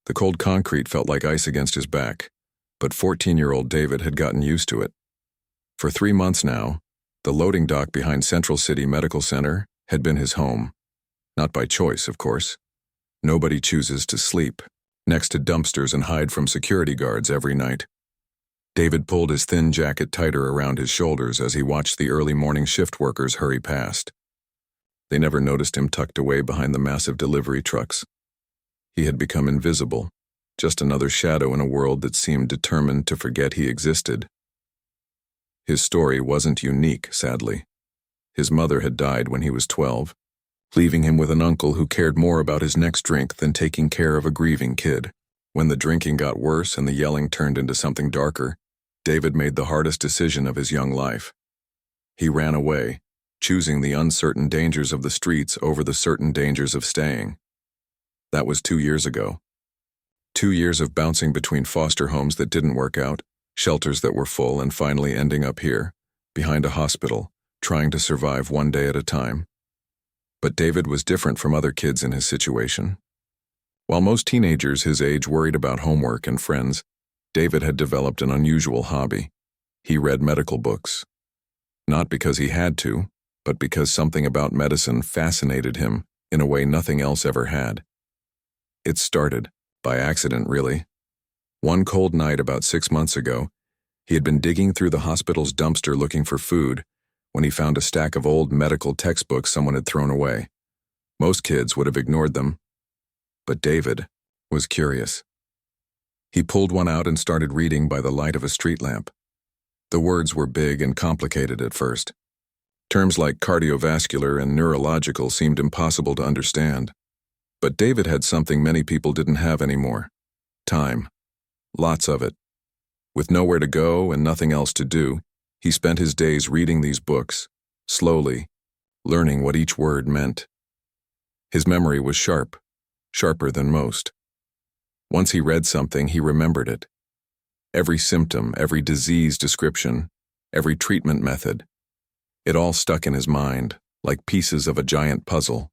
The cold concrete felt like ice against his back, but 14-year-old David had gotten used to it. For 3 months now, the loading dock behind Central City Medical Center had been his home. Not by choice, of course. Nobody chooses to sleep next to dumpsters and hide from security guards every night. David pulled his thin jacket tighter around his shoulders as he watched the early morning shift workers hurry past. They never noticed him tucked away behind the massive delivery trucks. He had become invisible, just another shadow in a world that seemed determined to forget he existed. His story wasn't unique, sadly. His mother had died when he was 12, leaving him with an uncle who cared more about his next drink than taking care of a grieving kid. When the drinking got worse and the yelling turned into something darker, David made the hardest decision of his young life. He ran away, choosing the uncertain dangers of the streets over the certain dangers of staying. That was 2 years ago. 2 years of bouncing between foster homes that didn't work out, shelters that were full, and finally ending up here, behind a hospital, trying to survive one day at a time. But David was different from other kids in his situation. While most teenagers his age worried about homework and friends, David had developed an unusual hobby. He read medical books. Not because he had to, but because something about medicine fascinated him in a way nothing else ever had. It started, by accident really. One cold night about 6 months ago, he had been digging through the hospital's dumpster looking for food when he found a stack of old medical textbooks someone had thrown away. Most kids would have ignored them, but David was curious. He pulled one out and started reading by the light of a street lamp. The words were big and complicated at first. Terms like cardiovascular and neurological seemed impossible to understand. But David had something many people didn't have anymore: time. Lots of it. With nowhere to go and nothing else to do, he spent his days reading these books, slowly, learning what each word meant. His memory was sharp, sharper than most. Once he read something, he remembered it. Every symptom, every disease description, every treatment method. It all stuck in his mind, like pieces of a giant puzzle.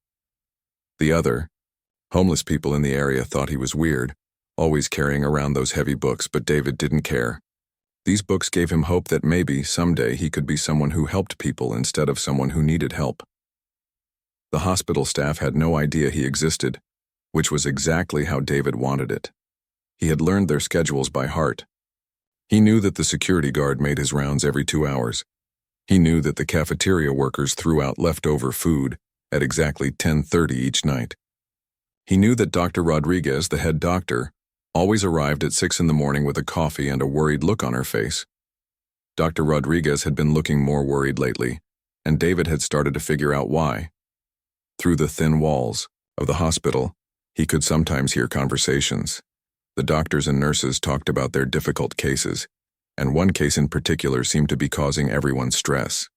The other, homeless people in the area thought he was weird, always carrying around those heavy books, but David didn't care. These books gave him hope that maybe, someday, he could be someone who helped people instead of someone who needed help. The hospital staff had no idea he existed, which was exactly how David wanted it. He had learned their schedules by heart. He knew that the security guard made his rounds every 2 hours. He knew that the cafeteria workers threw out leftover food at exactly 10:30 each night. He knew that Dr. Rodriguez, the head doctor, always arrived at 6 in the morning with a coffee and a worried look on her face. Dr. Rodriguez had been looking more worried lately, and David had started to figure out why. Through the thin walls of the hospital, he could sometimes hear conversations. The doctors and nurses talked about their difficult cases, and one case in particular seemed to be causing everyone stress.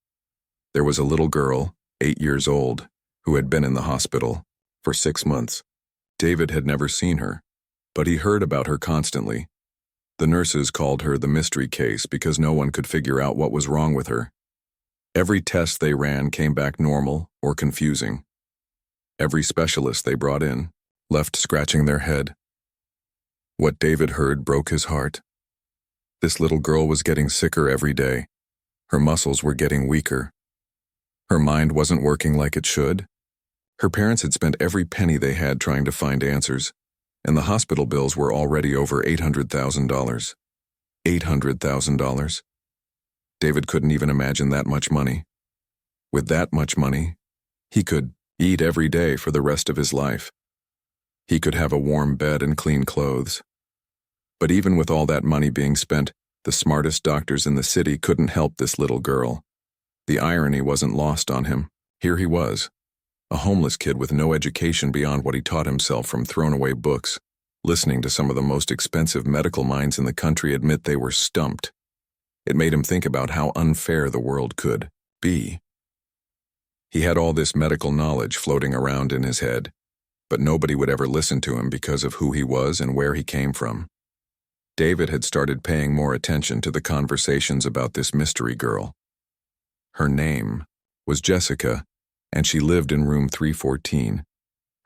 There was a little girl, 8 years old, who had been in the hospital for 6 months. David had never seen her, but he heard about her constantly. The nurses called her the mystery case because no one could figure out what was wrong with her. Every test they ran came back normal or confusing. Every specialist they brought in left scratching their head. What David heard broke his heart. This little girl was getting sicker every day. Her muscles were getting weaker. Her mind wasn't working like it should. Her parents had spent every penny they had trying to find answers, and the hospital bills were already over $800,000. $800,000. David couldn't even imagine that much money. With that much money, he could eat every day for the rest of his life. He could have a warm bed and clean clothes. But even with all that money being spent, the smartest doctors in the city couldn't help this little girl. The irony wasn't lost on him. Here he was, a homeless kid with no education beyond what he taught himself from thrown-away books, listening to some of the most expensive medical minds in the country admit they were stumped. It made him think about how unfair the world could be. He had all this medical knowledge floating around in his head, but nobody would ever listen to him because of who he was and where he came from. David had started paying more attention to the conversations about this mystery girl. Her name was Jessica, and she lived in room 314.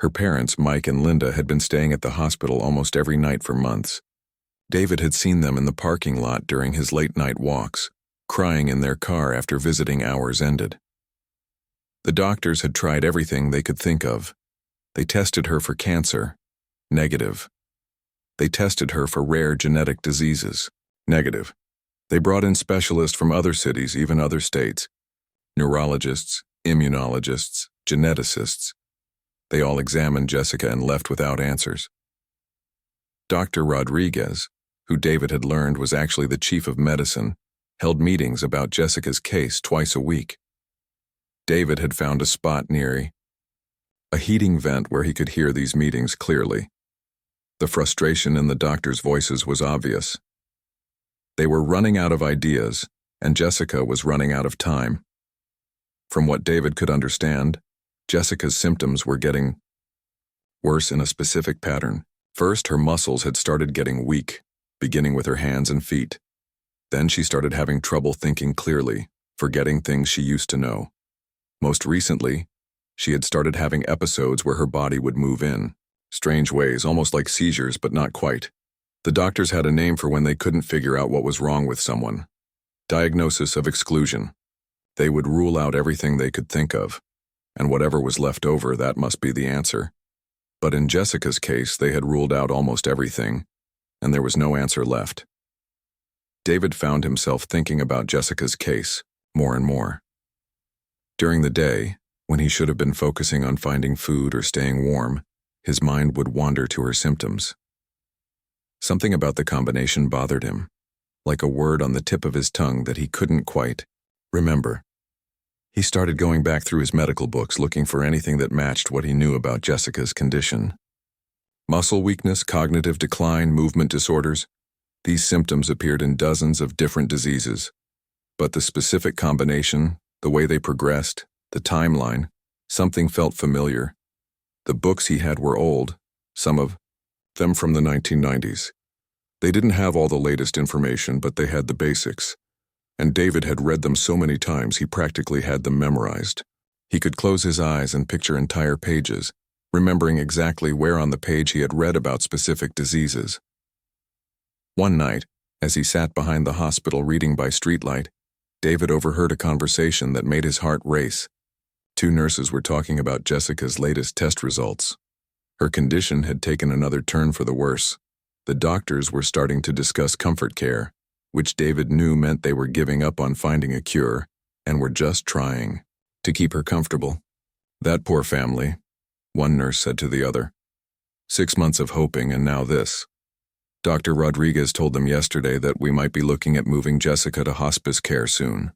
Her parents, Mike and Linda, had been staying at the hospital almost every night for months. David had seen them in the parking lot during his late-night walks, crying in their car after visiting hours ended. The doctors had tried everything they could think of. They tested her for cancer. Negative. They tested her for rare genetic diseases. Negative. They brought in specialists from other cities, even other states. Neurologists, immunologists, geneticists. They all examined Jessica and left without answers. Dr. Rodriguez, who David had learned was actually the chief of medicine, held meetings about Jessica's case twice a week. David had found a spot near a heating vent where he could hear these meetings clearly. The frustration in the doctors' voices was obvious. They were running out of ideas, and Jessica was running out of time. From what David could understand, Jessica's symptoms were getting worse in a specific pattern. First, her muscles had started getting weak, beginning with her hands and feet. Then she started having trouble thinking clearly, forgetting things she used to know. Most recently, she had started having episodes where her body would move in strange ways, almost like seizures, but not quite. The doctors had a name for when they couldn't figure out what was wrong with someone. Diagnosis of exclusion. They would rule out everything they could think of, and whatever was left over, that must be the answer. But in Jessica's case, they had ruled out almost everything, and there was no answer left. David found himself thinking about Jessica's case more and more. During the day, when he should have been focusing on finding food or staying warm, his mind would wander to her symptoms. Something about the combination bothered him, like a word on the tip of his tongue that he couldn't quite remember. He started going back through his medical books looking for anything that matched what he knew about Jessica's condition. Muscle weakness, cognitive decline, movement disorders. These symptoms appeared in dozens of different diseases. But the specific combination, the way they progressed, the timeline, something felt familiar. The books he had were old, some of them from the 1990s. They didn't have all the latest information, but they had the basics. And David had read them so many times he practically had them memorized. He could close his eyes and picture entire pages, remembering exactly where on the page he had read about specific diseases. One night, as he sat behind the hospital reading by streetlight, David overheard a conversation that made his heart race. Two nurses were talking about Jessica's latest test results. Her condition had taken another turn for the worse. The doctors were starting to discuss comfort care, which David knew meant they were giving up on finding a cure and were just trying to keep her comfortable. That poor family, one nurse said to the other. 6 months of hoping and now this. Dr. Rodriguez told them yesterday that we might be looking at moving Jessica to hospice care soon.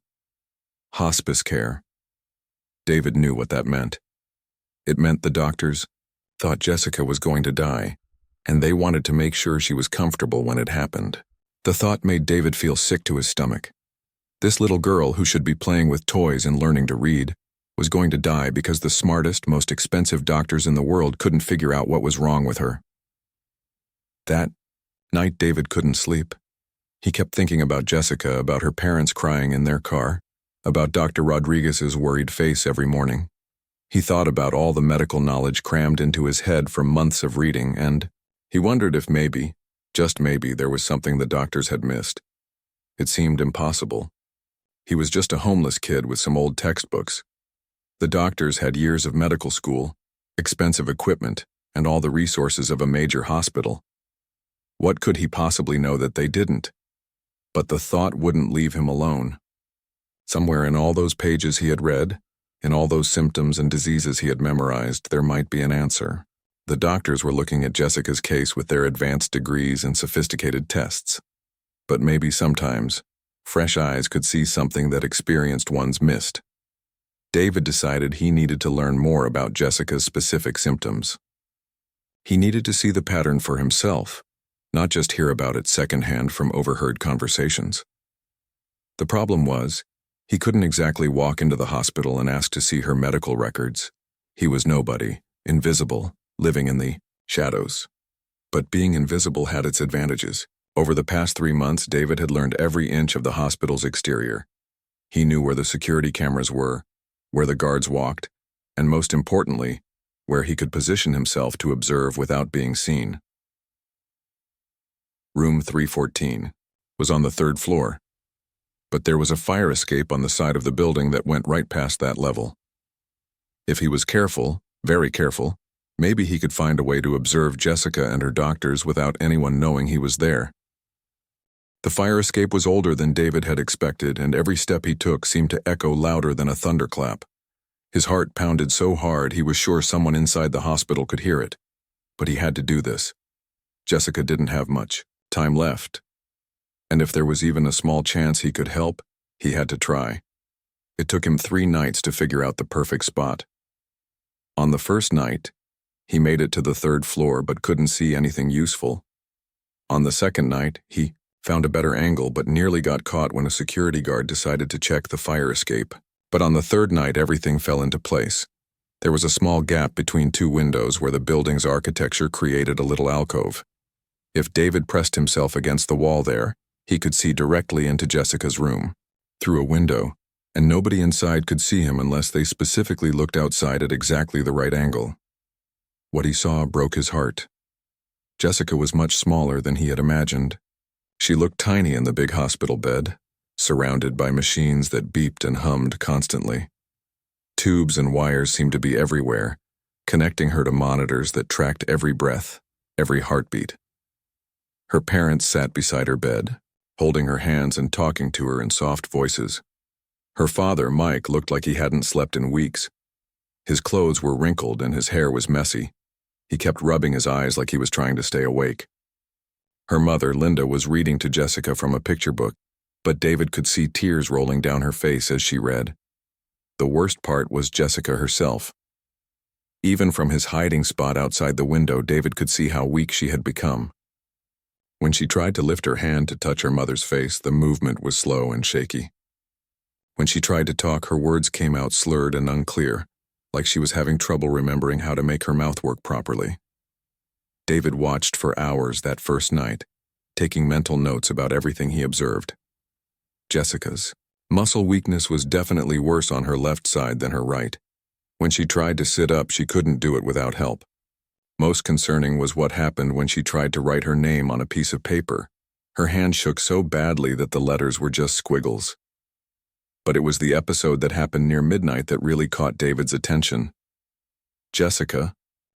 Hospice care. David knew what that meant. It meant the doctors thought Jessica was going to die, and they wanted to make sure she was comfortable when it happened. The thought made David feel sick to his stomach. This little girl who should be playing with toys and learning to read was going to die because the smartest, most expensive doctors in the world couldn't figure out what was wrong with her. That night, David couldn't sleep. He kept thinking about Jessica, about her parents crying in their car, about Dr. Rodriguez's worried face every morning. He thought about all the medical knowledge crammed into his head from months of reading, and he wondered if maybe, just maybe, there was something the doctors had missed. It seemed impossible. He was just a homeless kid with some old textbooks. The doctors had years of medical school, expensive equipment, and all the resources of a major hospital. What could he possibly know that they didn't? But the thought wouldn't leave him alone. Somewhere in all those pages he had read, in all those symptoms and diseases he had memorized, there might be an answer. The doctors were looking at Jessica's case with their advanced degrees and sophisticated tests. But maybe sometimes, fresh eyes could see something that experienced ones missed. David decided he needed to learn more about Jessica's specific symptoms. He needed to see the pattern for himself, not just hear about it secondhand from overheard conversations. The problem was, he couldn't exactly walk into the hospital and ask to see her medical records. He was nobody, invisible, living in the shadows. But being invisible had its advantages. Over the past 3 months, David had learned every inch of the hospital's exterior. He knew where the security cameras were, where the guards walked, and most importantly, where he could position himself to observe without being seen. Room 314 was on the 3rd floor, but there was a fire escape on the side of the building that went right past that level. If he was careful, very careful, maybe he could find a way to observe Jessica and her doctors without anyone knowing he was there. The fire escape was older than David had expected, and every step he took seemed to echo louder than a thunderclap. His heart pounded so hard he was sure someone inside the hospital could hear it. But he had to do this. Jessica didn't have much time left. And if there was even a small chance he could help, he had to try. It took him 3 nights to figure out the perfect spot. On the first night, he made it to the 3rd floor but couldn't see anything useful. On the second night, he found a better angle but nearly got caught when a security guard decided to check the fire escape. But on the 3rd night, everything fell into place. There was a small gap between 2 windows where the building's architecture created a little alcove. If David pressed himself against the wall there, he could see directly into Jessica's room, through a window, and nobody inside could see him unless they specifically looked outside at exactly the right angle. What he saw broke his heart. Jessica was much smaller than he had imagined. She looked tiny in the big hospital bed, surrounded by machines that beeped and hummed constantly. Tubes and wires seemed to be everywhere, connecting her to monitors that tracked every breath, every heartbeat. Her parents sat beside her bed, holding her hands and talking to her in soft voices. Her father, Mike, looked like he hadn't slept in weeks. His clothes were wrinkled and his hair was messy. He kept rubbing his eyes like he was trying to stay awake. Her mother, Linda, was reading to Jessica from a picture book, but David could see tears rolling down her face as she read. The worst part was Jessica herself. Even from his hiding spot outside the window, David could see how weak she had become. When she tried to lift her hand to touch her mother's face, the movement was slow and shaky. When she tried to talk, her words came out slurred and unclear, like she was having trouble remembering how to make her mouth work properly. David watched for hours that first night, taking mental notes about everything he observed. Jessica's muscle weakness was definitely worse on her left side than her right. When she tried to sit up, she couldn't do it without help. Most concerning was what happened when she tried to write her name on a piece of paper. Her hand shook so badly that the letters were just squiggles. But it was the episode that happened near midnight that really caught David's attention. Jessica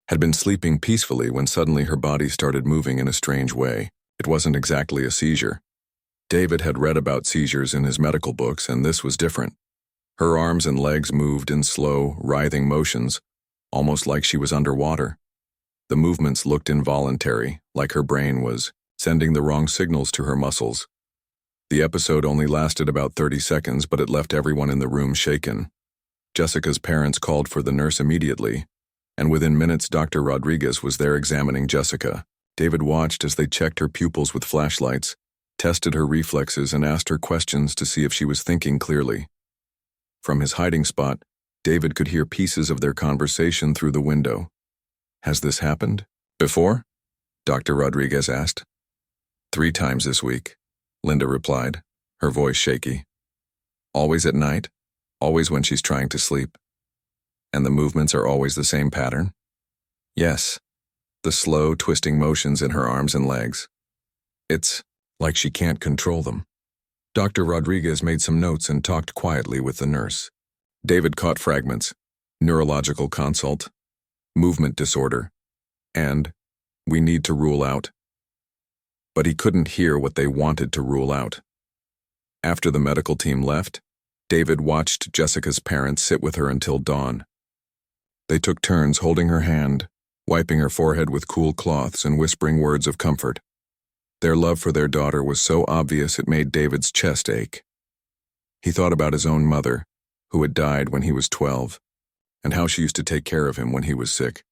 had been sleeping peacefully when suddenly her body started moving in a strange way. It wasn't exactly a seizure. David had read about seizures in his medical books, and this was different. Her arms and legs moved in slow, writhing motions, almost like she was underwater. The movements looked involuntary, like her brain was sending the wrong signals to her muscles. The episode only lasted about 30 seconds, but it left everyone in the room shaken. Jessica's parents called for the nurse immediately, and within minutes Dr. Rodriguez was there examining Jessica. David watched as they checked her pupils with flashlights, tested her reflexes, and asked her questions to see if she was thinking clearly. From his hiding spot, David could hear pieces of their conversation through the window. "Has this happened before?" Dr. Rodriguez asked. "3 times this week," Linda replied, her voice shaky. "Always at night? Always when she's trying to sleep? And the movements are always the same pattern?" "Yes. The slow, twisting motions in her arms and legs. It's like she can't control them." Dr. Rodriguez made some notes and talked quietly with the nurse. David caught fragments: neurological consult, movement disorder, and "we need to rule out." But he couldn't hear what they wanted to rule out. After the medical team left, David watched Jessica's parents sit with her until dawn. They took turns holding her hand, wiping her forehead with cool cloths and whispering words of comfort. Their love for their daughter was so obvious it made David's chest ache. He thought about his own mother, who had died when he was 12, and how she used to take care of him when he was sick.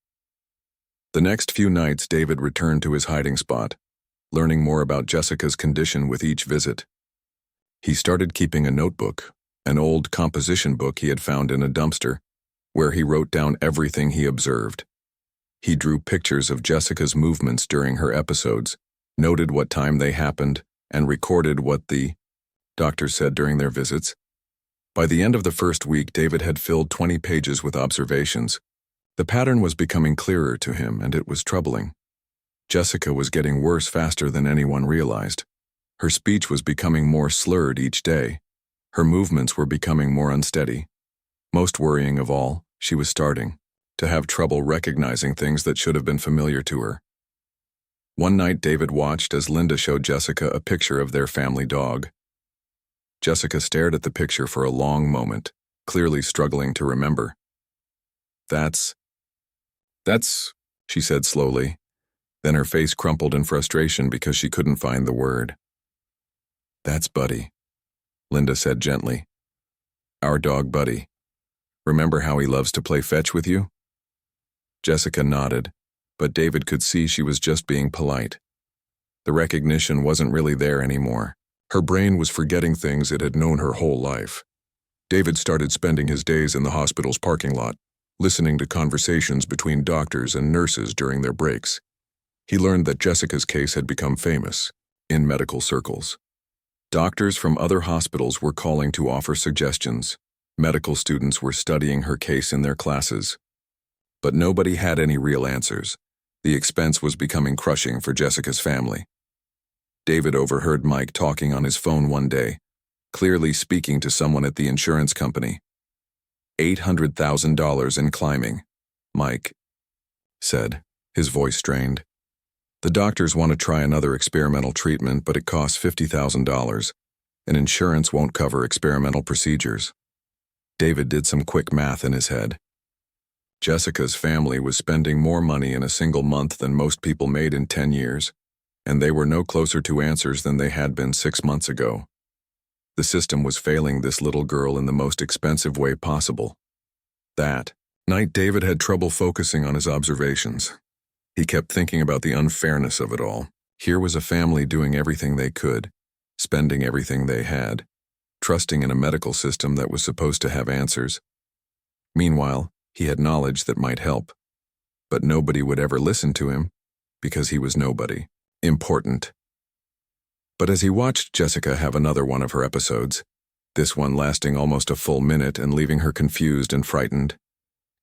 The next few nights, David returned to his hiding spot, learning more about Jessica's condition with each visit. He started keeping a notebook, an old composition book he had found in a dumpster, where he wrote down everything he observed. He drew pictures of Jessica's movements during her episodes, noted what time they happened, and recorded what the doctor said during their visits. By the end of the first week, David had filled 20 pages with observations. The pattern was becoming clearer to him, and it was troubling. Jessica was getting worse faster than anyone realized. Her speech was becoming more slurred each day. Her movements were becoming more unsteady. Most worrying of all, she was starting to have trouble recognizing things that should have been familiar to her. One night, David watched as Linda showed Jessica a picture of their family dog. Jessica stared at the picture for a long moment, clearly struggling to remember. That's, she said slowly. Then her face crumpled in frustration because she couldn't find the word. That's Buddy, Linda said gently. Our dog Buddy. Remember how he loves to play fetch with you? Jessica nodded, but David could see she was just being polite. The recognition wasn't really there anymore. Her brain was forgetting things it had known her whole life. David started spending his days in the hospital's parking lot, listening to conversations between doctors and nurses during their breaks. He learned that Jessica's case had become famous in medical circles. Doctors from other hospitals were calling to offer suggestions. Medical students were studying her case in their classes. But nobody had any real answers. The expense was becoming crushing for Jessica's family. David overheard Mike talking on his phone one day, clearly speaking to someone at the insurance company. $800,000 in climbing, Mike said, his voice strained. The doctors want to try another experimental treatment, but it costs $50,000, and insurance won't cover experimental procedures. David did some quick math in his head. Jessica's family was spending more money in a single month than most people made in 10 years, and they were no closer to answers than they had been 6 months ago. The system was failing this little girl in the most expensive way possible. That night, David had trouble focusing on his observations. He kept thinking about the unfairness of it all. Here was a family doing everything they could, spending everything they had, trusting in a medical system that was supposed to have answers. Meanwhile, he had knowledge that might help. But nobody would ever listen to him because he was nobody. Important. But as he watched Jessica have another one of her episodes, this one lasting almost a full minute and leaving her confused and frightened,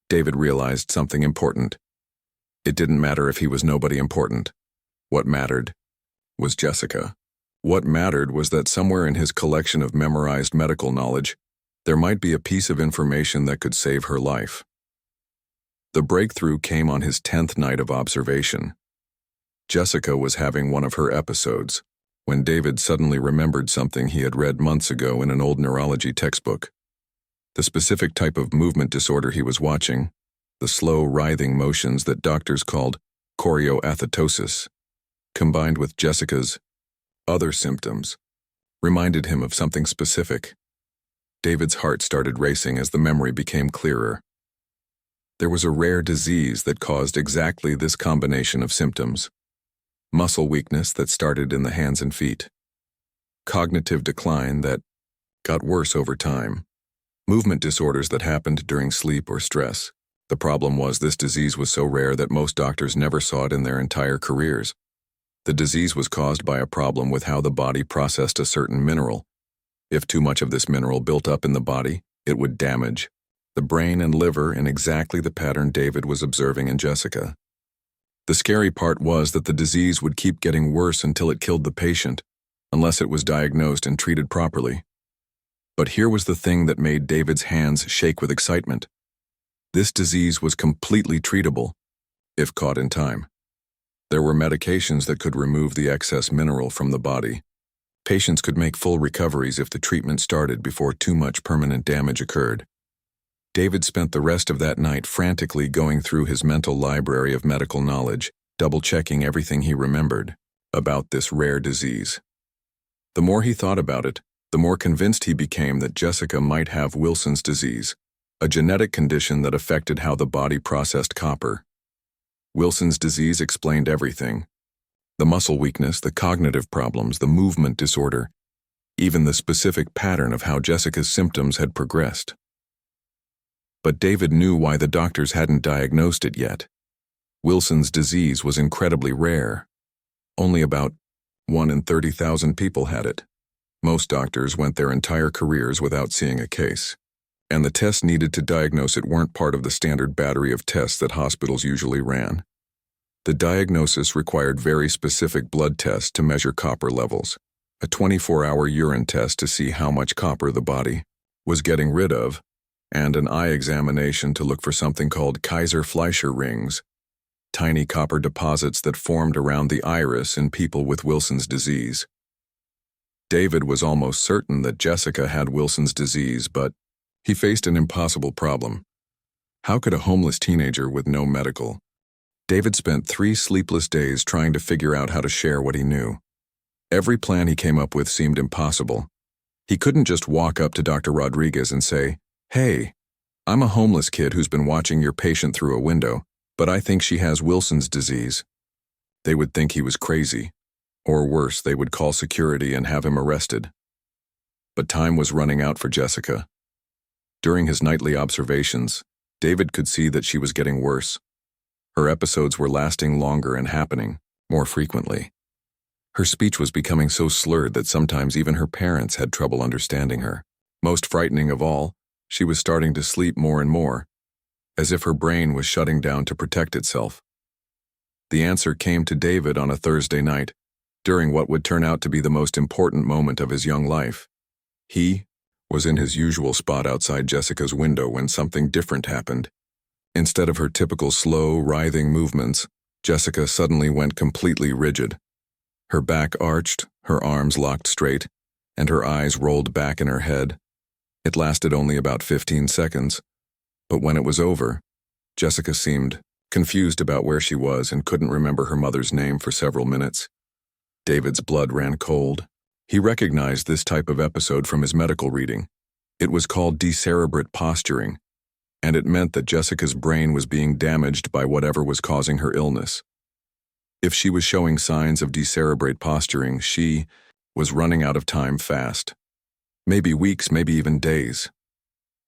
David realized something important. It didn't matter if he was nobody important. What mattered was Jessica. What mattered was that somewhere in his collection of memorized medical knowledge, there might be a piece of information that could save her life. The breakthrough came on his 10th night of observation. Jessica was having one of her episodes, when David suddenly remembered something he had read months ago in an old neurology textbook. The specific type of movement disorder he was watching, the slow, writhing motions that doctors called choreoathetosis, combined with Jessica's other symptoms, reminded him of something specific. David's heart started racing as the memory became clearer. There was a rare disease that caused exactly this combination of symptoms. Muscle weakness that started in the hands and feet. Cognitive decline that got worse over time. Movement disorders that happened during sleep or stress. The problem was this disease was so rare that most doctors never saw it in their entire careers. The disease was caused by a problem with how the body processed a certain mineral. If too much of this mineral built up in the body, it would damage the brain and liver in exactly the pattern David was observing in Jessica. The scary part was that the disease would keep getting worse until it killed the patient, unless it was diagnosed and treated properly. But here was the thing that made David's hands shake with excitement. This disease was completely treatable, if caught in time. There were medications that could remove the excess mineral from the body. Patients could make full recoveries if the treatment started before too much permanent damage occurred. David spent the rest of that night frantically going through his mental library of medical knowledge, double-checking everything he remembered about this rare disease. The more he thought about it, the more convinced he became that Jessica might have Wilson's disease, a genetic condition that affected how the body processed copper. Wilson's disease explained everything. The muscle weakness, the cognitive problems, the movement disorder, even the specific pattern of how Jessica's symptoms had progressed. But David knew why the doctors hadn't diagnosed it yet. Wilson's disease was incredibly rare. Only about 1 in 30,000 people had it. Most doctors went their entire careers without seeing a case. and the tests needed to diagnose it weren't part of the standard battery of tests that hospitals usually ran. The diagnosis required very specific blood tests to measure copper levels, a 24-hour urine test to see how much copper the body was getting rid of, and an eye examination to look for something called Kaiser-Fleischer rings, tiny copper deposits that formed around the iris in people with Wilson's disease. David was almost certain that Jessica had Wilson's disease, but he faced an impossible problem. How could a homeless teenager with no medical? David spent 3 sleepless days trying to figure out how to share what he knew. Every plan he came up with seemed impossible. He couldn't just walk up to Dr. Rodriguez and say, "Hey, I'm a homeless kid who's been watching your patient through a window, but I think she has Wilson's disease." They would think he was crazy. Or worse, they would call security and have him arrested. But time was running out for Jessica. During his nightly observations, David could see that she was getting worse. Her episodes were lasting longer and happening more frequently. Her speech was becoming so slurred that sometimes even her parents had trouble understanding her. Most frightening of all, she was starting to sleep more and more, as if her brain was shutting down to protect itself. The answer came to David on a Thursday night, during what would turn out to be the most important moment of his young life. He was in his usual spot outside Jessica's window when something different happened. Instead of her typical slow, writhing movements, Jessica suddenly went completely rigid. Her back arched, her arms locked straight, and her eyes rolled back in her head. It lasted only about 15 seconds, but when it was over, Jessica seemed confused about where she was and couldn't remember her mother's name for several minutes. David's blood ran cold. He recognized this type of episode from his medical reading. It was called decerebrate posturing, and it meant that Jessica's brain was being damaged by whatever was causing her illness. If she was showing signs of decerebrate posturing, she was running out of time fast. Maybe weeks, maybe even days.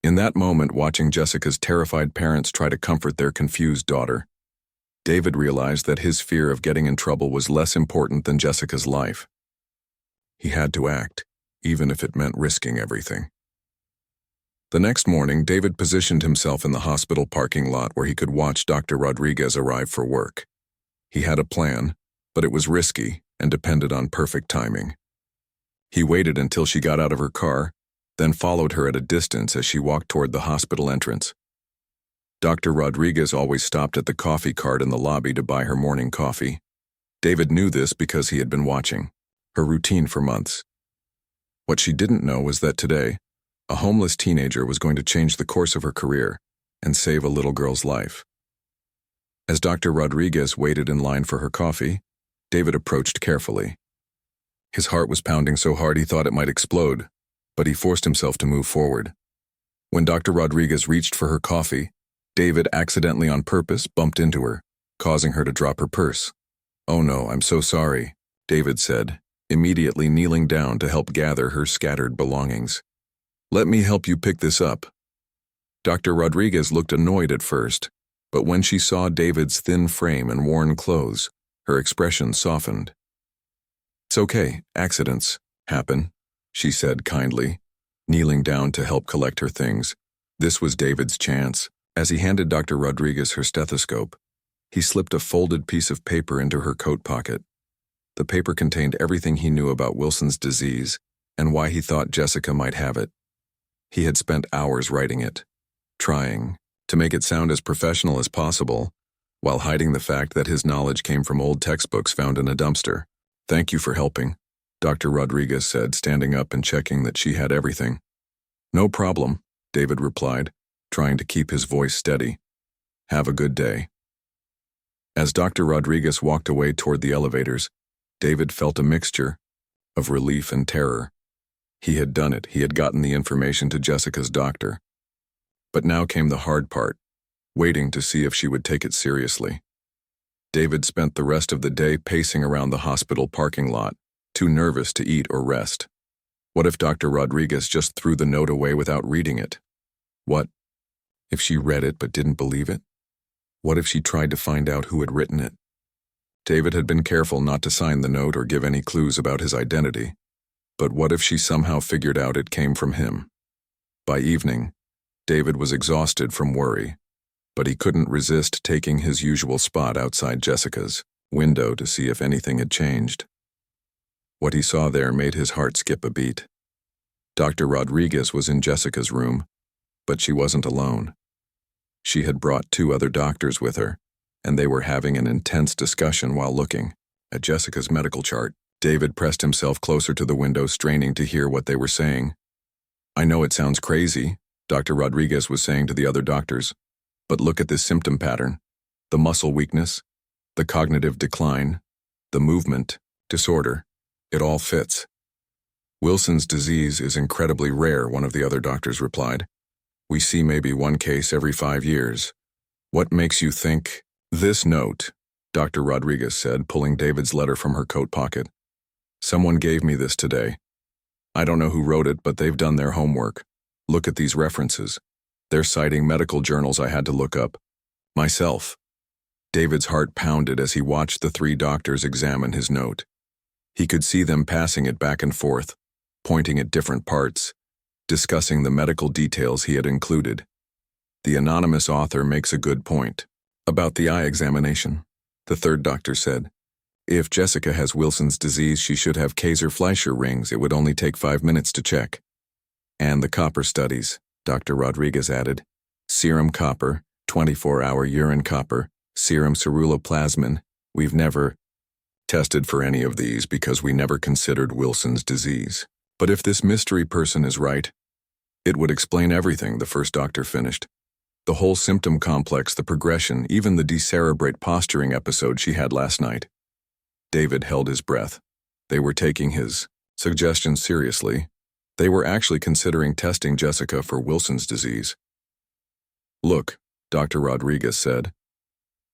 In that moment, watching Jessica's terrified parents try to comfort their confused daughter, David realized that his fear of getting in trouble was less important than Jessica's life. He had to act, even if it meant risking everything. The next morning, David positioned himself in the hospital parking lot where he could watch Dr. Rodriguez arrive for work. He had a plan, but it was risky and depended on perfect timing. He waited until she got out of her car, then followed her at a distance as she walked toward the hospital entrance. Dr. Rodriguez always stopped at the coffee cart in the lobby to buy her morning coffee. David knew this because he had been watching her routine for months. What she didn't know was that today, a homeless teenager was going to change the course of her career and save a little girl's life. As Dr. Rodriguez waited in line for her coffee, David approached carefully. His heart was pounding so hard he thought it might explode, but he forced himself to move forward. When Dr. Rodriguez reached for her coffee, David accidentally on purpose bumped into her, causing her to drop her purse. "Oh no, I'm so sorry," David said, immediately kneeling down to help gather her scattered belongings. "Let me help you pick this up." Dr. Rodriguez looked annoyed at first, but when she saw David's thin frame and worn clothes, her expression softened. "It's okay, accidents happen," she said kindly, kneeling down to help collect her things. This was David's chance. As he handed Dr. Rodriguez her stethoscope, he slipped a folded piece of paper into her coat pocket. The paper contained everything he knew about Wilson's disease and why he thought Jessica might have it. He had spent hours writing it, trying to make it sound as professional as possible, while hiding the fact that his knowledge came from old textbooks found in a dumpster. "Thank you for helping," Dr. Rodriguez said, standing up and checking that she had everything. "No problem," David replied, trying to keep his voice steady. "Have a good day." As Dr. Rodriguez walked away toward the elevators, David felt a mixture of relief and terror. He had done it. He had gotten the information to Jessica's doctor. But now came the hard part, waiting to see if she would take it seriously. David spent the rest of the day pacing around the hospital parking lot, too nervous to eat or rest. What if Dr. Rodriguez just threw the note away without reading it? What if she read it but didn't believe it? What if she tried to find out who had written it? David had been careful not to sign the note or give any clues about his identity. But what if she somehow figured out it came from him? By evening, David was exhausted from worry, but he couldn't resist taking his usual spot outside Jessica's window to see if anything had changed. What he saw there made his heart skip a beat. Dr. Rodriguez was in Jessica's room, but she wasn't alone. She had brought 2 other doctors with her, and they were having an intense discussion while looking at Jessica's medical chart. David pressed himself closer to the window, straining to hear what they were saying. "I know it sounds crazy," Dr. Rodriguez was saying to the other doctors, "but look at this symptom pattern. The muscle weakness, the cognitive decline, the movement disorder. It all fits." "Wilson's disease is incredibly rare," one of the other doctors replied. "We see maybe 1 case every 5 years. What makes you think?" "This note," Dr. Rodriguez said, pulling David's letter from her coat pocket. "Someone gave me this today. I don't know who wrote it, but they've done their homework. Look at these references. They're citing medical journals I had to look up myself." David's heart pounded as he watched the 3 doctors examine his note. He could see them passing it back and forth, pointing at different parts, discussing the medical details he had included. "The anonymous author makes a good point about the eye examination," the 3rd doctor said. "If Jessica has Wilson's disease, she should have Kaiser-Fleischer rings. It would only take 5 minutes to check." "And the copper studies," Dr. Rodriguez added. "Serum copper, 24-hour urine copper, serum ceruloplasmin. We've never tested for any of these because we never considered Wilson's disease. But if this mystery person is right, it would explain everything," the 1st doctor finished. "The whole symptom complex, the progression, even the decerebrate posturing episode she had last night." David held his breath. They were taking his suggestions seriously. They were actually considering testing Jessica for Wilson's disease. "Look," Dr. Rodriguez said,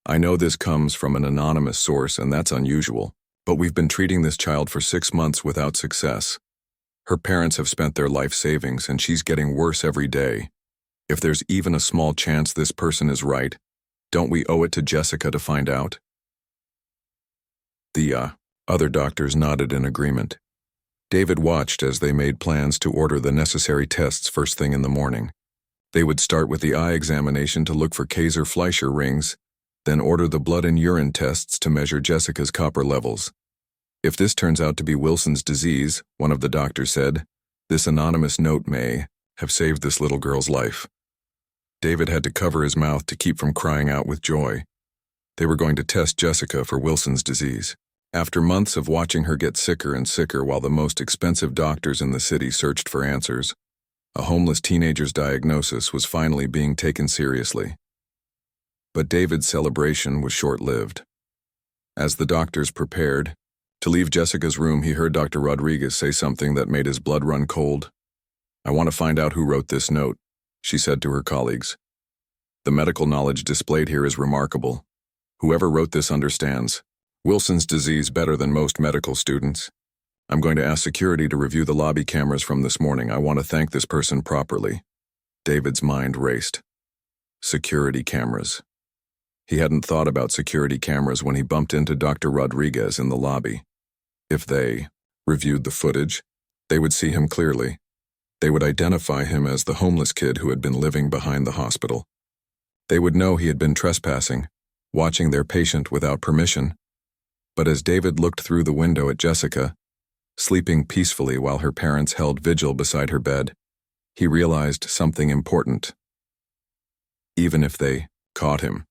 "I know this comes from an anonymous source, and that's unusual, but we've been treating this child for 6 months without success. Her parents have spent their life savings, and she's getting worse every day. If there's even a small chance this person is right, don't we owe it to Jessica to find out?" The other doctors nodded in agreement. David watched as they made plans to order the necessary tests first thing in the morning. They would start with the eye examination to look for Kaiser-Fleischer rings, then order the blood and urine tests to measure Jessica's copper levels. "If this turns out to be Wilson's disease," one of the doctors said, "this anonymous note may have saved this little girl's life." David had to cover his mouth to keep from crying out with joy. They were going to test Jessica for Wilson's disease. After months of watching her get sicker and sicker while the most expensive doctors in the city searched for answers, a homeless teenager's diagnosis was finally being taken seriously. But David's celebration was short-lived. As the doctors prepared to leave Jessica's room, he heard Dr. Rodriguez say something that made his blood run cold. "I want to find out who wrote this note," she said to her colleagues. "The medical knowledge displayed here is remarkable. Whoever wrote this understands Wilson's disease better than most medical students. I'm going to ask security to review the lobby cameras from this morning. I want to thank this person properly." David's mind raced. Security cameras. He hadn't thought about security cameras when he bumped into Dr. Rodriguez in the lobby. If they reviewed the footage, they would see him clearly. They would identify him as the homeless kid who had been living behind the hospital. They would know he had been trespassing, watching their patient without permission. But as David looked through the window at Jessica, sleeping peacefully while her parents held vigil beside her bed, he realized something important. Even if they caught him,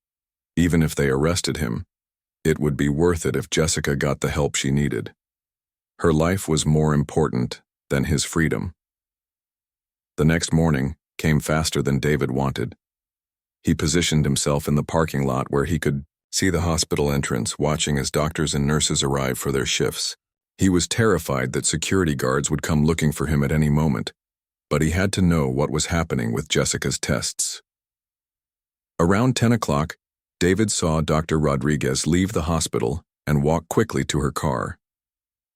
even if they arrested him, it would be worth it if Jessica got the help she needed. Her life was more important than his freedom. The next morning came faster than David wanted. He positioned himself in the parking lot where he could see the hospital entrance, watching as doctors and nurses arrived for their shifts. He was terrified that security guards would come looking for him at any moment, but he had to know what was happening with Jessica's tests. Around 10 o'clock, David saw Dr. Rodriguez leave the hospital and walk quickly to her car.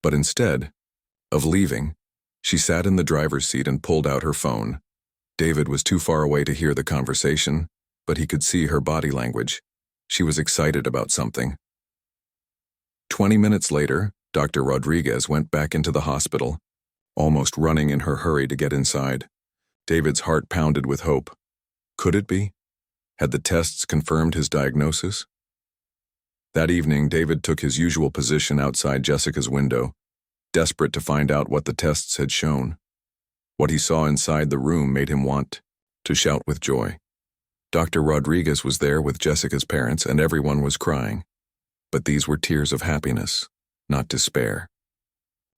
But instead of leaving, she sat in the driver's seat and pulled out her phone. David was too far away to hear the conversation, but he could see her body language. She was excited about something. 20 minutes later, Dr. Rodriguez went back into the hospital, almost running in her hurry to get inside. David's heart pounded with hope. Could it be? Had the tests confirmed his diagnosis? That evening, David took his usual position outside Jessica's window, desperate to find out what the tests had shown. What he saw inside the room made him want to shout with joy. Dr. Rodriguez was there with Jessica's parents, and everyone was crying. But these were tears of happiness, not despair.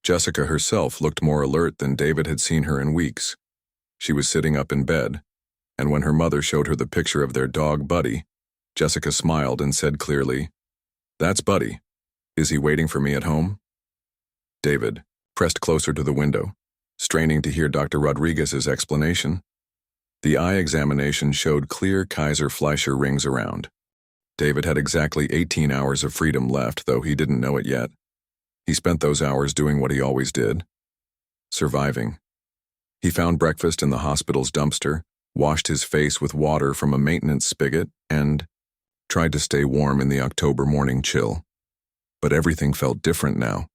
Jessica herself looked more alert than David had seen her in weeks. She was sitting up in bed, and when her mother showed her the picture of their dog, Buddy, Jessica smiled and said clearly, "That's Buddy. Is he waiting for me at home?" David pressed closer to the window, straining to hear Dr. Rodriguez's explanation. The eye examination showed clear Kaiser-Fleischer rings around. David had exactly 18 hours of freedom left, though he didn't know it yet. He spent those hours doing what he always did: surviving. He found breakfast in the hospital's dumpster, washed his face with water from a maintenance spigot, and tried to stay warm in the October morning chill. But everything felt different now.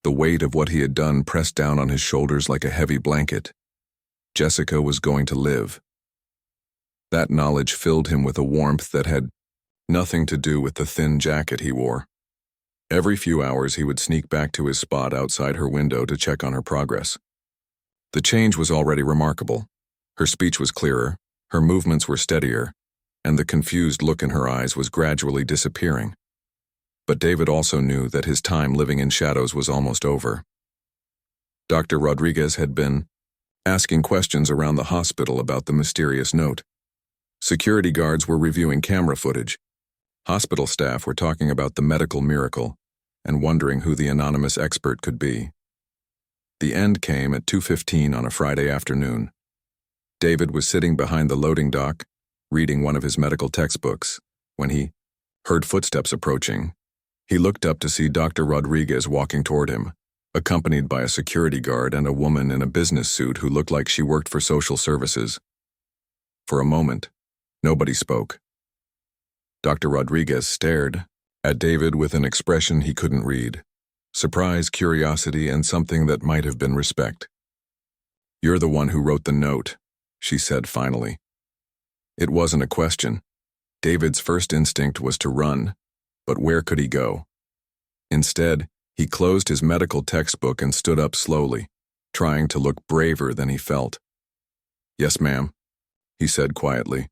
The weight of what he had done pressed down on his shoulders like a heavy blanket. Jessica was going to live. That knowledge filled him with a warmth that had nothing to do with the thin jacket he wore. Every few hours he would sneak back to his spot outside her window to check on her progress. The change was already remarkable. Her speech was clearer, her movements were steadier, and the confused look in her eyes was gradually disappearing. But David also knew that his time living in shadows was almost over. Dr. Rodriguez had been asking questions around the hospital about the mysterious note. Security guards were reviewing camera footage. Hospital staff were talking about the medical miracle and wondering who the anonymous expert could be. The end came at 2:15 on a Friday afternoon. David was sitting behind the loading dock, reading one of his medical textbooks, when he heard footsteps approaching. He looked up to see Dr. Rodriguez walking toward him, accompanied by a security guard and a woman in a business suit who looked like she worked for social services. For a moment, nobody spoke. Dr. Rodriguez stared at David with an expression he couldn't read: surprise, curiosity, and something that might have been respect. "You're the one who wrote the note," she said finally. It wasn't a question. David's first instinct was to run, but where could he go? Instead, he closed his medical textbook and stood up slowly, trying to look braver than he felt. "Yes, ma'am," he said quietly.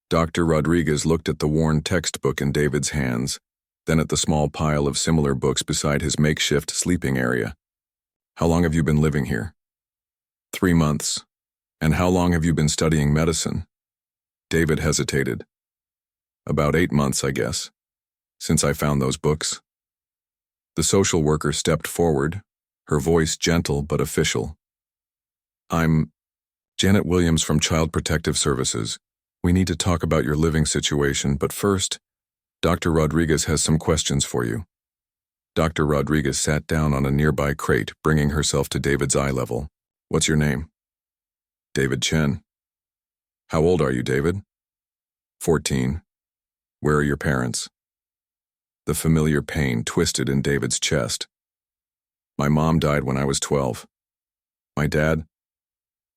Dr. Rodriguez looked at the worn textbook in David's hands, then at the small pile of similar books beside his makeshift sleeping area. "How long have you been living here?" 3 months. "And how long have you been studying medicine?" David hesitated. "About 8 months, I guess, since I found those books." The social worker stepped forward, her voice gentle but official. "I'm Janet Williams from Child Protective Services. We need to talk about your living situation, but first, Dr. Rodriguez has some questions for you." Dr. Rodriguez sat down on a nearby crate, bringing herself to David's eye level. "What's your name?" "David Chen." "How old are you, David?" 14. "Where are your parents?" The familiar pain twisted in David's chest. "My mom died when I was 12. My dad?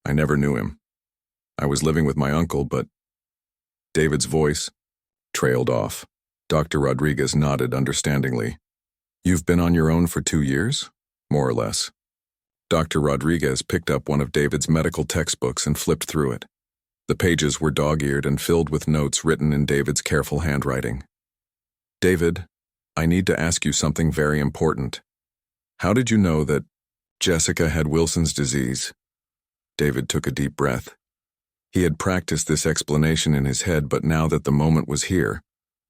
I never knew him. I was living with my uncle, but..." David's voice trailed off. Dr. Rodriguez nodded understandingly. "You've been on your own for 2 years? More or less." Dr. Rodriguez picked up one of David's medical textbooks and flipped through it. The pages were dog-eared and filled with notes written in David's careful handwriting. "David, I need to ask you something very important. How did you know that Jessica had Wilson's disease?" David took a deep breath. He had practiced this explanation in his head, but now that the moment was here,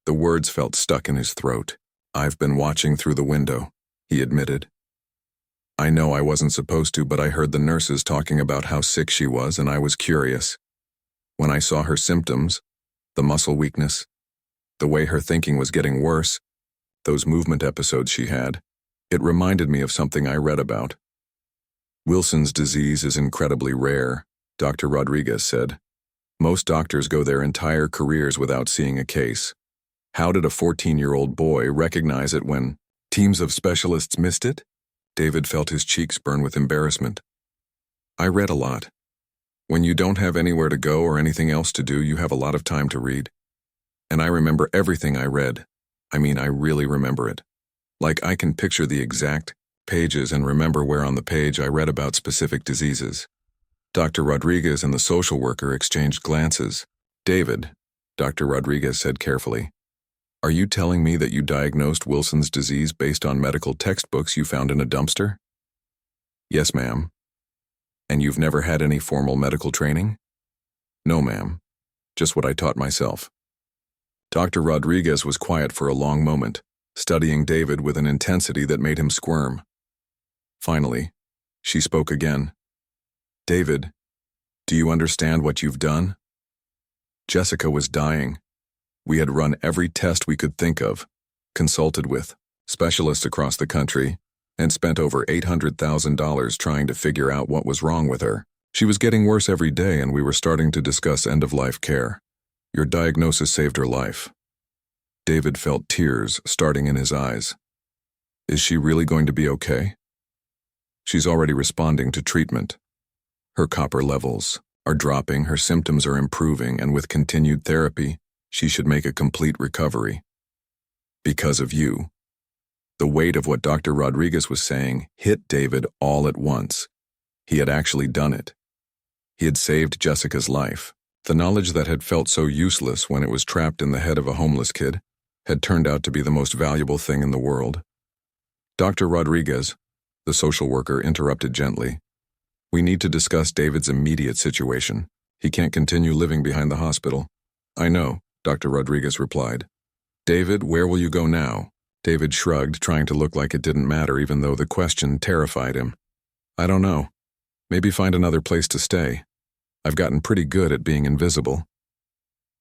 the words felt stuck in his throat. "I've been watching through the window," he admitted. "I know I wasn't supposed to, but I heard the nurses talking about how sick she was, and I was curious. When I saw her symptoms, the muscle weakness, the way her thinking was getting worse, those movement episodes she had, it reminded me of something I read about. Wilson's disease is incredibly rare," Dr. Rodriguez said. "Most doctors go their entire careers without seeing a case. How did a 14-year-old boy recognize it when teams of specialists missed it?" David felt his cheeks burn with embarrassment. "I read a lot. When you don't have anywhere to go or anything else to do, you have a lot of time to read. And I remember everything I read. I mean, I really remember it. Like I can picture the exact pages and remember where on the page I read about specific diseases. Dr. Rodriguez and the social worker exchanged glances. David, Dr. Rodriguez said carefully, are you telling me that you diagnosed Wilson's disease based on medical textbooks you found in a dumpster? Yes, ma'am. And you've never had any formal medical training? No, ma'am. Just what I taught myself. Dr. Rodriguez was quiet for a long moment, studying David with an intensity that made him squirm. Finally, she spoke again. David, do you understand what you've done? Jessica was dying. We had run every test we could think of, consulted with specialists across the country, and spent over $800,000 trying to figure out what was wrong with her. She was getting worse every day, and we were starting to discuss end-of-life care. Your diagnosis saved her life. David felt tears starting in his eyes. Is she really going to be okay? She's already responding to treatment. Her copper levels are dropping, her symptoms are improving, and with continued therapy, she should make a complete recovery. Because of you. The weight of what Dr. Rodriguez was saying hit David all at once. He had actually done it. He had saved Jessica's life. The knowledge that had felt so useless when it was trapped in the head of a homeless kid had turned out to be the most valuable thing in the world. Dr. Rodriguez, the social worker, interrupted gently. We need to discuss David's immediate situation. He can't continue living behind the hospital. I know, Dr. Rodriguez replied. David, where will you go now? David shrugged, trying to look like it didn't matter even though the question terrified him. I don't know. Maybe find another place to stay. I've gotten pretty good at being invisible.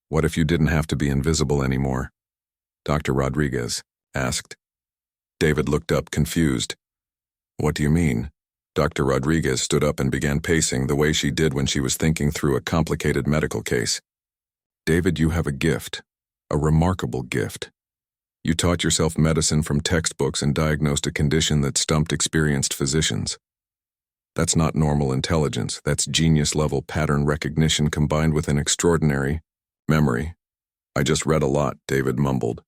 What if you didn't have to be invisible anymore? Dr. Rodriguez asked. David looked up, confused. What do you mean? Dr. Rodriguez stood up and began pacing the way she did when she was thinking through a complicated medical case. David, you have a gift, a remarkable gift. You taught yourself medicine from textbooks and diagnosed a condition that stumped experienced physicians. That's not normal intelligence, that's genius-level pattern recognition combined with an extraordinary memory. I just read a lot, David mumbled.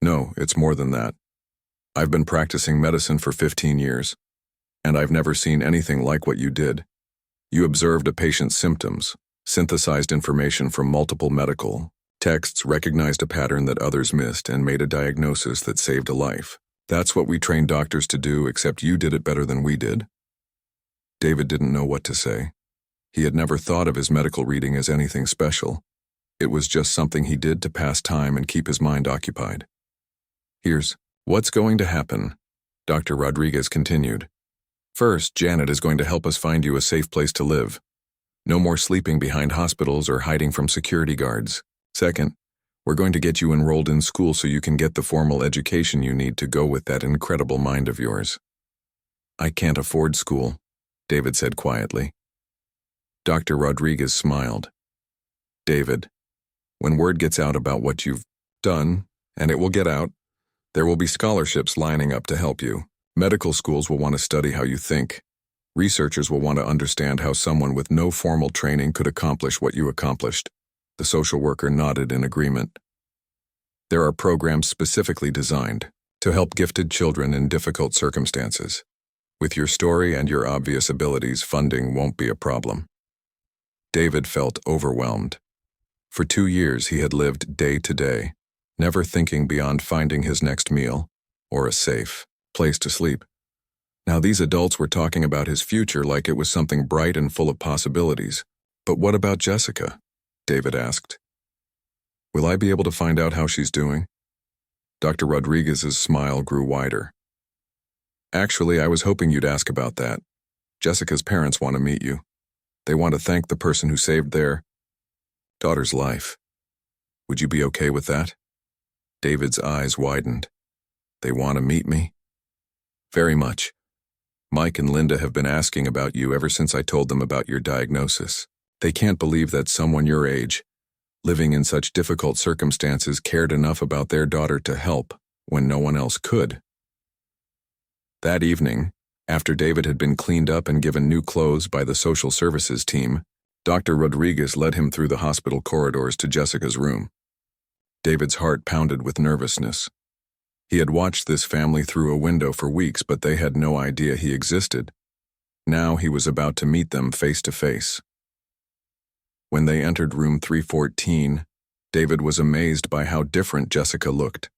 No, it's more than that. I've been practicing medicine for 15 years, and I've never seen anything like what you did. You observed a patient's symptoms, synthesized information from multiple medical texts, recognized a pattern that others missed, and made a diagnosis that saved a life. That's what we train doctors to do, except you did it better than we did. David didn't know what to say. He had never thought of his medical reading as anything special. It was just something he did to pass time and keep his mind occupied. Here's what's going to happen, Dr. Rodriguez continued. First, Janet is going to help us find you a safe place to live. No more sleeping behind hospitals or hiding from security guards. Second, we're going to get you enrolled in school so you can get the formal education you need to go with that incredible mind of yours. I can't afford school, David said quietly. Dr. Rodriguez smiled. David, when word gets out about what you've done, and it will get out, there will be scholarships lining up to help you. Medical schools will want to study how you think. Researchers will want to understand how someone with no formal training could accomplish what you accomplished. The social worker nodded in agreement. There are programs specifically designed to help gifted children in difficult circumstances. With your story and your obvious abilities, funding won't be a problem. David felt overwhelmed. For 2 years he had lived day to day, never thinking beyond finding his next meal or a safe place to sleep. Now these adults were talking about his future like it was something bright and full of possibilities. But what about Jessica? David asked. Will I be able to find out how she's doing? Dr. Rodriguez's smile grew wider. Actually, I was hoping you'd ask about that. Jessica's parents want to meet you. They want to thank the person who saved their daughter's life. Would you be okay with that? David's eyes widened. They want to meet me? Very much. Mike and Linda have been asking about you ever since I told them about your diagnosis. They can't believe that someone your age, living in such difficult circumstances, cared enough about their daughter to help when no one else could. That evening, after David had been cleaned up and given new clothes by the social services team, Dr. Rodriguez led him through the hospital corridors to Jessica's room. David's heart pounded with nervousness. He had watched this family through a window for weeks, but they had no idea he existed. Now he was about to meet them face to face. When they entered room 314, David was amazed by how different Jessica looked.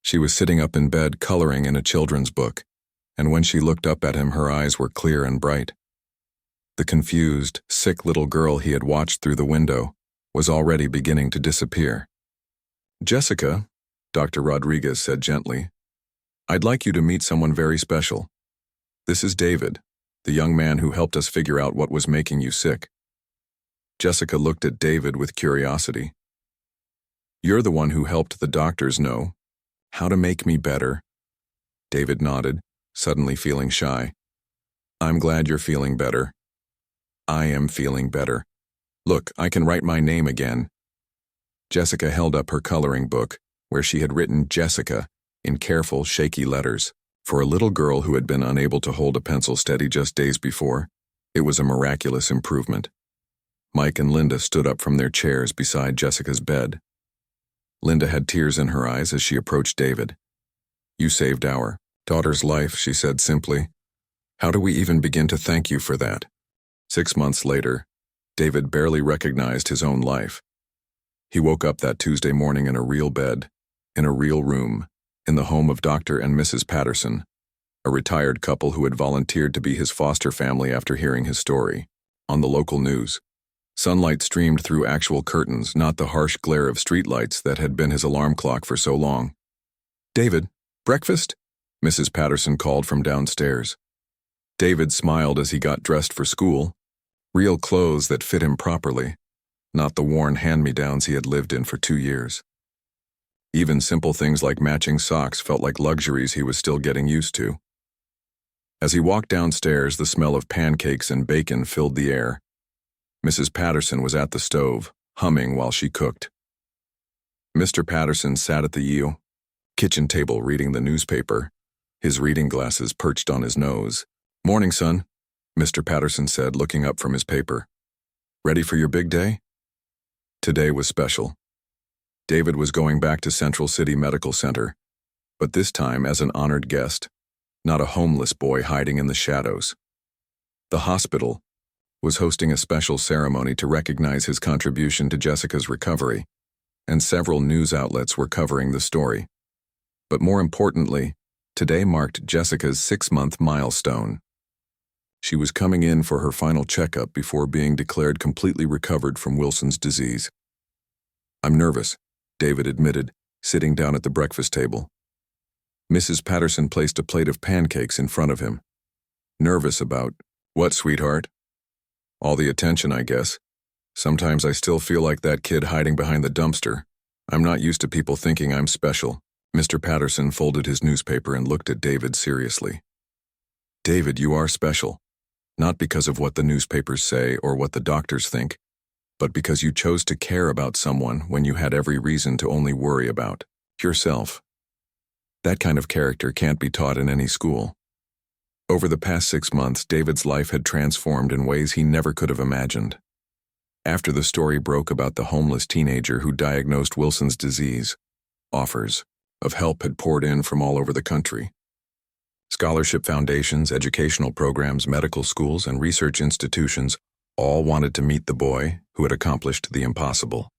She was sitting up in bed coloring in a children's book, and when she looked up at him, her eyes were clear and bright. The confused, sick little girl he had watched through the window was already beginning to disappear. "Jessica," Dr. Rodriguez said gently, "I'd like you to meet someone very special. This is David, the young man who helped us figure out what was making you sick." Jessica looked at David with curiosity. "You're the one who helped the doctors know how to make me better." David nodded, suddenly feeling shy. "I'm glad you're feeling better." "I am feeling better. Look, I can write my name again." Jessica held up her coloring book, where she had written Jessica in careful, shaky letters. For a little girl who had been unable to hold a pencil steady just days before, it was a miraculous improvement. Mike and Linda stood up from their chairs beside Jessica's bed. Linda had tears in her eyes as she approached David. "You saved our daughter's life," she said simply. "How do we even begin to thank you for that?" 6 months later, David barely recognized his own life. He woke up that Tuesday morning in a real bed, in a real room, in the home of Dr. and Mrs. Patterson, a retired couple who had volunteered to be his foster family after hearing his story. On the local news, sunlight streamed through actual curtains, not the harsh glare of streetlights that had been his alarm clock for so long. "David, breakfast?" Mrs. Patterson called from downstairs. David smiled as he got dressed for school, real clothes that fit him properly, not the worn hand-me-downs he had lived in for 2 years. Even simple things like matching socks felt like luxuries he was still getting used to. As he walked downstairs, the smell of pancakes and bacon filled the air. Mrs. Patterson was at the stove, humming while she cooked. Mr. Patterson sat at the kitchen table reading the newspaper, his reading glasses perched on his nose. "Morning, son," Mr. Patterson said, looking up from his paper. "Ready for your big day?" Today was special. David was going back to Central City Medical Center, but this time as an honored guest, not a homeless boy hiding in the shadows. The hospital was hosting a special ceremony to recognize his contribution to Jessica's recovery, and several news outlets were covering the story. But more importantly, today marked Jessica's 6-month milestone. She was coming in for her final checkup before being declared completely recovered from Wilson's disease. "I'm nervous," David admitted, sitting down at the breakfast table. Mrs. Patterson placed a plate of pancakes in front of him. "Nervous about what, sweetheart?" "All the attention, I guess. Sometimes I still feel like that kid hiding behind the dumpster. I'm not used to people thinking I'm special." Mr. Patterson folded his newspaper and looked at David seriously. "David, you are special. Not because of what the newspapers say or what the doctors think, but because you chose to care about someone when you had every reason to only worry about yourself. That kind of character can't be taught in any school." Over the past 6 months, David's life had transformed in ways he never could have imagined. After the story broke about the homeless teenager who diagnosed Wilson's disease, offers of help had poured in from all over the country. Scholarship foundations, educational programs, medical schools, and research institutions all wanted to meet the boy who had accomplished the impossible.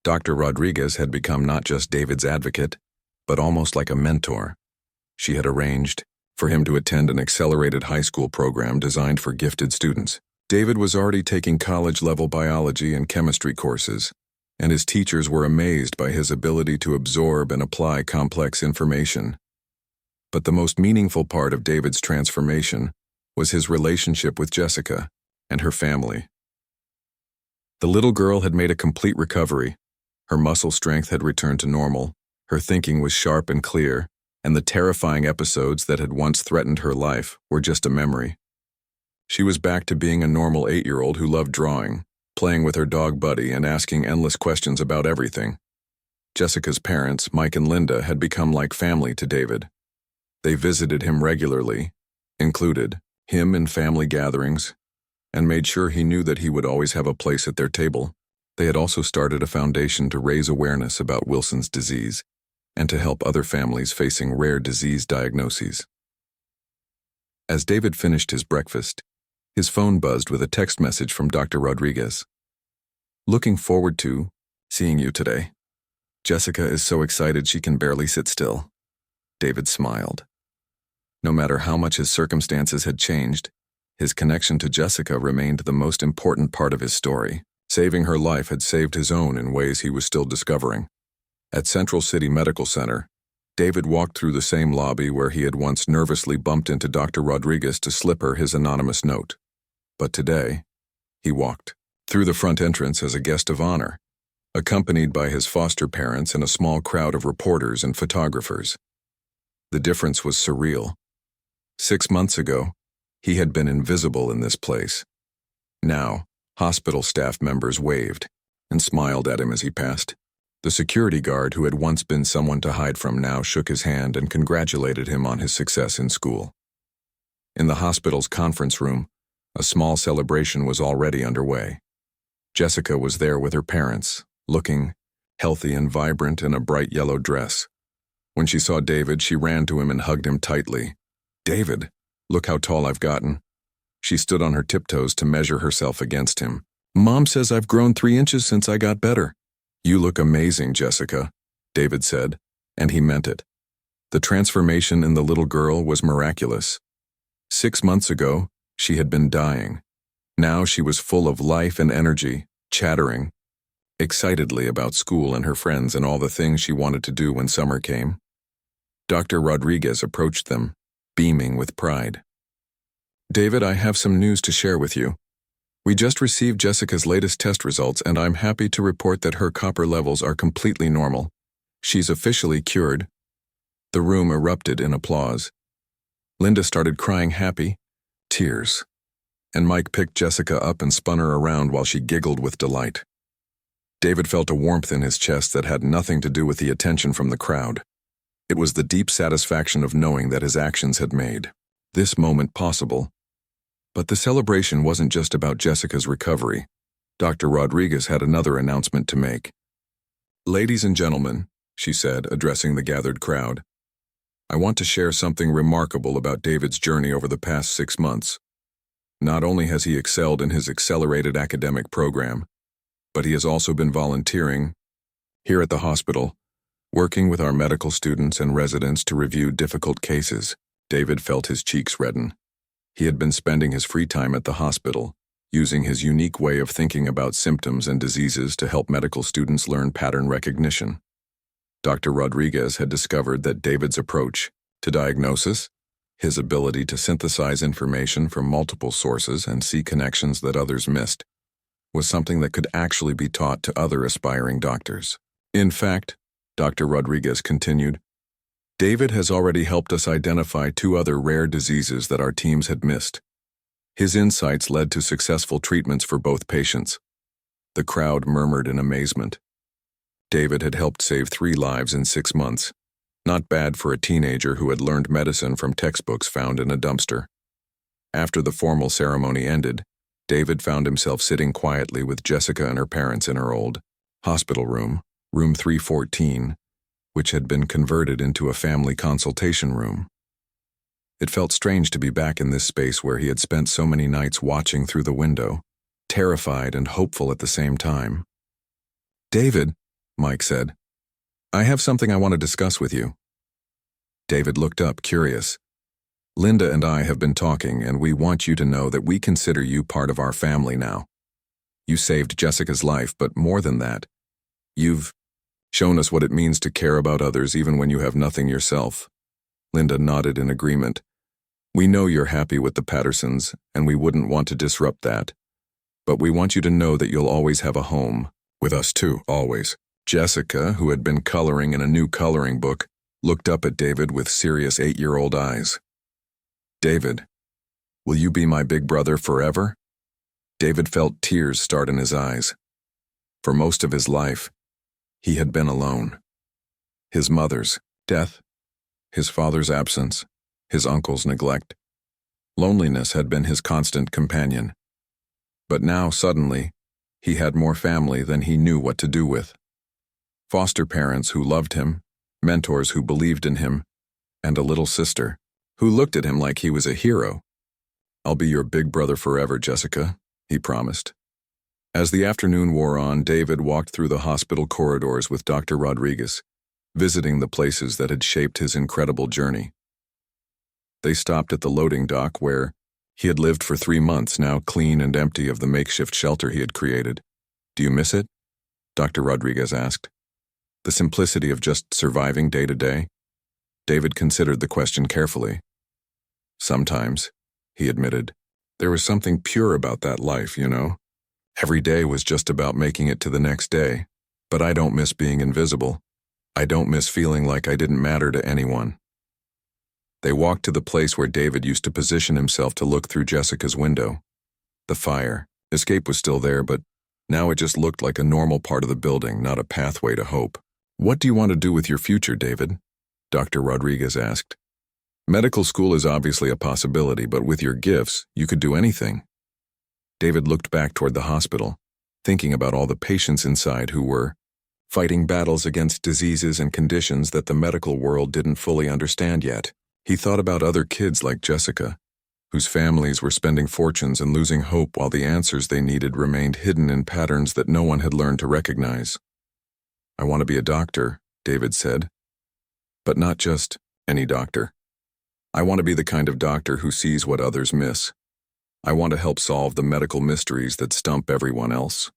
Dr. Rodriguez had become not just David's advocate, but almost like a mentor. She had arranged for him to attend an accelerated high school program designed for gifted students. David was already taking college-level biology and chemistry courses, and his teachers were amazed by his ability to absorb and apply complex information. But the most meaningful part of David's transformation was his relationship with Jessica and her family. The little girl had made a complete recovery. Her muscle strength had returned to normal, her thinking was sharp and clear, and the terrifying episodes that had once threatened her life were just a memory. She was back to being a normal 8-year-old who loved drawing, playing with her dog Buddy, and asking endless questions about everything. Jessica's parents, Mike and Linda, had become like family to David. They visited him regularly, included him in family gatherings, and made sure he knew that he would always have a place at their table. They had also started a foundation to raise awareness about Wilson's disease and to help other families facing rare disease diagnoses. As David finished his breakfast, his phone buzzed with a text message from Dr. Rodriguez. "Looking forward to seeing you today. Jessica is so excited she can barely sit still." David smiled. No matter how much his circumstances had changed, his connection to Jessica remained the most important part of his story. Saving her life had saved his own in ways he was still discovering. At Central City Medical Center, David walked through the same lobby where he had once nervously bumped into Dr. Rodriguez to slip her his anonymous note. But today, he walked through the front entrance as a guest of honor, accompanied by his foster parents and a small crowd of reporters and photographers. The difference was surreal. 6 months ago, he had been invisible in this place. Now, hospital staff members waved and smiled at him as he passed. The security guard who had once been someone to hide from now shook his hand and congratulated him on his success in school. In the hospital's conference room, a small celebration was already underway. Jessica was there with her parents, looking healthy and vibrant in a bright yellow dress. When she saw David, she ran to him and hugged him tightly. "David, look how tall I've gotten." She stood on her tiptoes to measure herself against him. "Mom says I've grown 3 inches since I got better." "You look amazing, Jessica," David said, and he meant it. The transformation in the little girl was miraculous. 6 months ago, she had been dying. Now she was full of life and energy, chattering excitedly about school and her friends and all the things she wanted to do when summer came. Dr. Rodriguez approached them, beaming with pride. "David, I have some news to share with you. We just received Jessica's latest test results, and I'm happy to report that her copper levels are completely normal. She's officially cured." The room erupted in applause. Linda started crying happy tears, and Mike picked Jessica up and spun her around while she giggled with delight. David felt a warmth in his chest that had nothing to do with the attention from the crowd. It was the deep satisfaction of knowing that his actions had made this moment possible. But the celebration wasn't just about Jessica's recovery. Dr. Rodriguez had another announcement to make. "Ladies and gentlemen," she said, addressing the gathered crowd, "I want to share something remarkable about David's journey over the past 6 months. Not only has he excelled in his accelerated academic program, but he has also been volunteering here at the hospital, working with our medical students and residents to review difficult cases." David felt his cheeks redden. He had been spending his free time at the hospital, using his unique way of thinking about symptoms and diseases to help medical students learn pattern recognition. Dr. Rodriguez had discovered that David's approach to diagnosis, his ability to synthesize information from multiple sources and see connections that others missed, was something that could actually be taught to other aspiring doctors. "In fact," Dr. Rodriguez continued, "David has already helped us identify 2 other rare diseases that our teams had missed. His insights led to successful treatments for both patients." The crowd murmured in amazement. David had helped save 3 lives in 6 months. Not bad for a teenager who had learned medicine from textbooks found in a dumpster. After the formal ceremony ended, David found himself sitting quietly with Jessica and her parents in her old hospital room, room 314, which had been converted into a family consultation room. It felt strange to be back in this space where he had spent so many nights watching through the window, terrified and hopeful at the same time. "David," Mike said, "I have something I want to discuss with you." David looked up, curious. "Linda and I have been talking, and we want you to know that we consider you part of our family now. You saved Jessica's life, but more than that, you've shown us what it means to care about others even when you have nothing yourself." Linda nodded in agreement. "We know you're happy with the Pattersons, and we wouldn't want to disrupt that. But we want you to know that you'll always have a home. With us too, always." Jessica, who had been coloring in a new coloring book, looked up at David with serious 8-year-old eyes. "David, will you be my big brother forever?" David felt tears start in his eyes. For most of his life, he had been alone. His mother's death, his father's absence, his uncle's neglect. Loneliness had been his constant companion. But now, suddenly, he had more family than he knew what to do with. Foster parents who loved him, mentors who believed in him, and a little sister who looked at him like he was a hero. "I'll be your big brother forever, Jessica," he promised. As the afternoon wore on, David walked through the hospital corridors with Dr. Rodriguez, visiting the places that had shaped his incredible journey. They stopped at the loading dock where he had lived for 3 months, now clean and empty of the makeshift shelter he had created. "Do you miss it?" Dr. Rodriguez asked. "The simplicity of just surviving day to day?" David considered the question carefully. "Sometimes," he admitted. "There was something pure about that life, you know? Every day was just about making it to the next day. But I don't miss being invisible. I don't miss feeling like I didn't matter to anyone." They walked to the place where David used to position himself to look through Jessica's window. The fire. Escape was still there, but now it just looked like a normal part of the building, not a pathway to hope. "What do you want to do with your future, David?" Dr. Rodriguez asked. "Medical school is obviously a possibility, but with your gifts, you could do anything." David looked back toward the hospital, thinking about all the patients inside who were fighting battles against diseases and conditions that the medical world didn't fully understand yet. He thought about other kids like Jessica, whose families were spending fortunes and losing hope while the answers they needed remained hidden in patterns that no one had learned to recognize. "I want to be a doctor," David said. "But not just any doctor. I want to be the kind of doctor who sees what others miss. I want to help solve the medical mysteries that stump everyone else."